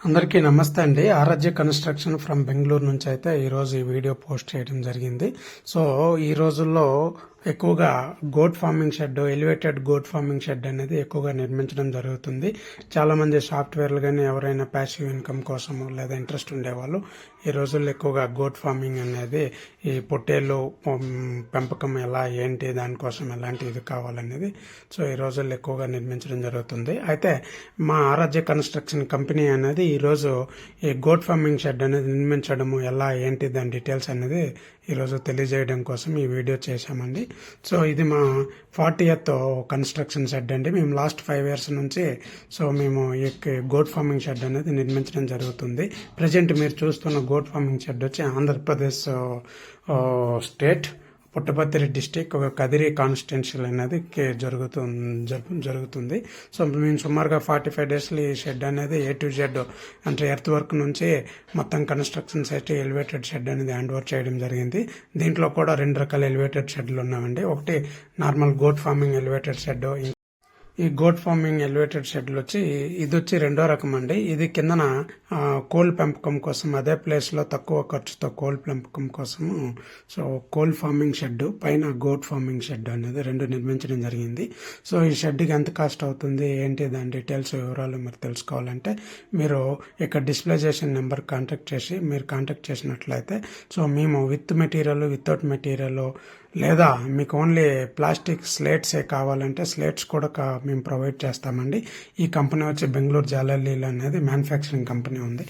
అందరికీ నమస్తే అండి. ఆరాధ్య కన్స్ట్రక్షన్ ఫ్రమ్ బెంగళూరు నుంచి అయితే ఈరోజు ఈ వీడియో పోస్ట్ చేయడం జరిగింది. సో ఈ రోజుల్లో ఎక్కువగా goat farming shed, elevated goat farming shed అనేది ఎక్కువగా నిర్మించడం జరుగుతుంది. చాలా మంది సాఫ్ట్వేర్లు కానీ ఎవరైనా ప్యాసివ్ ఇన్కమ్ కోసము లేదా ఇంట్రెస్ట్ ఉండేవాళ్ళు ఈ రోజుల్లో ఎక్కువగా గోట్ ఫార్మింగ్ అనేది, ఈ పొట్టేళ్ళు పెంపకం ఎలా ఏంటి, దానికోసం ఎలాంటి ఇది కావాలనేది సో ఈ రోజుల్లో ఎక్కువగా నిర్మించడం జరుగుతుంది. అయితే మా ఆరాధ్య కన్స్ట్రక్షన్ కంపెనీ అనేది ఈరోజు ఈ గోట్ ఫార్మింగ్ షెడ్ అనేది నిర్మించడము ఎలా ఏంటి దాని డీటెయిల్స్ అనేది ఈరోజు తెలియజేయడం కోసం ఈ వీడియో చేశామండి. సో ఇది మా 40th కన్స్ట్రక్షన్ షెడ్ అండి. మేము లాస్ట్ 5 years నుంచి సో మేము ఈ గోట్ ఫార్మింగ్ షెడ్ అనేది నిర్మించడం జరుగుతుంది. ప్రజెంట్ మీరు చూస్తున్న గోట్ ఫార్మింగ్ షెడ్ వచ్చి ఆంధ్రప్రదేశ్ స్టేట్ పుట్టపర్తి డిస్టిక్ కదిరి కాన్స్టిట్యున్సీల్ అనేది జరుగుతుంది. సో మేము సుమారుగా 45 days ఈ షెడ్ అనేది A to Z అంటే ఎర్త్ వర్క్ నుంచి మొత్తం కన్స్ట్రక్షన్ సైట్ ఎలివేటెడ్ షెడ్ అనేది హ్యాండ్ ఓవర్ చేయడం జరిగింది. దీంట్లో కూడా 2 రకాల ఎలివేటెడ్ షెడ్లు ఉన్నామండి. ఒకటి normal goat farming elevated shed. ఈ గోట్ ఫార్మింగ్ ఎలివేటెడ్ షెడ్లు వచ్చి ఇది వచ్చి 2వ రకం అండి. ఇది కిందన కోల్ పెంపకం కోసం, అదే ప్లేస్లో తక్కువ ఖర్చుతో కోల్ పెంపకం కోసము సో కోల్ ఫార్మింగ్ షెడ్, పైన గోట్ ఫార్మింగ్ షెడ్ అనేది 2 నిర్మించడం జరిగింది. సో ఈ షెడ్కి ఎంత కాస్ట్ అవుతుంది ఏంటి దాని డీటెయిల్స్ వివరాలు మీరు తెలుసుకోవాలంటే మీరు ఇక్కడ డిస్ప్లే చేసిన నెంబర్ కాంటాక్ట్ చేసి మీరు కాంటాక్ట్ చేసినట్లయితే సో మేము విత్ మెటీరియల్, వితౌట్ మెటీరియల్, లేదా మీకు ఓన్లీ ప్లాస్టిక్ స్లేట్సే కావాలంటే స్లేట్స్ కూడా మేము ప్రొవైడ్ చేస్తామండి. ఈ కంపెనీ వచ్చి బెంగళూరు జాలలీలో అనేది మ్యానుఫ్యాక్చరింగ్ కంపెనీ ఉంది.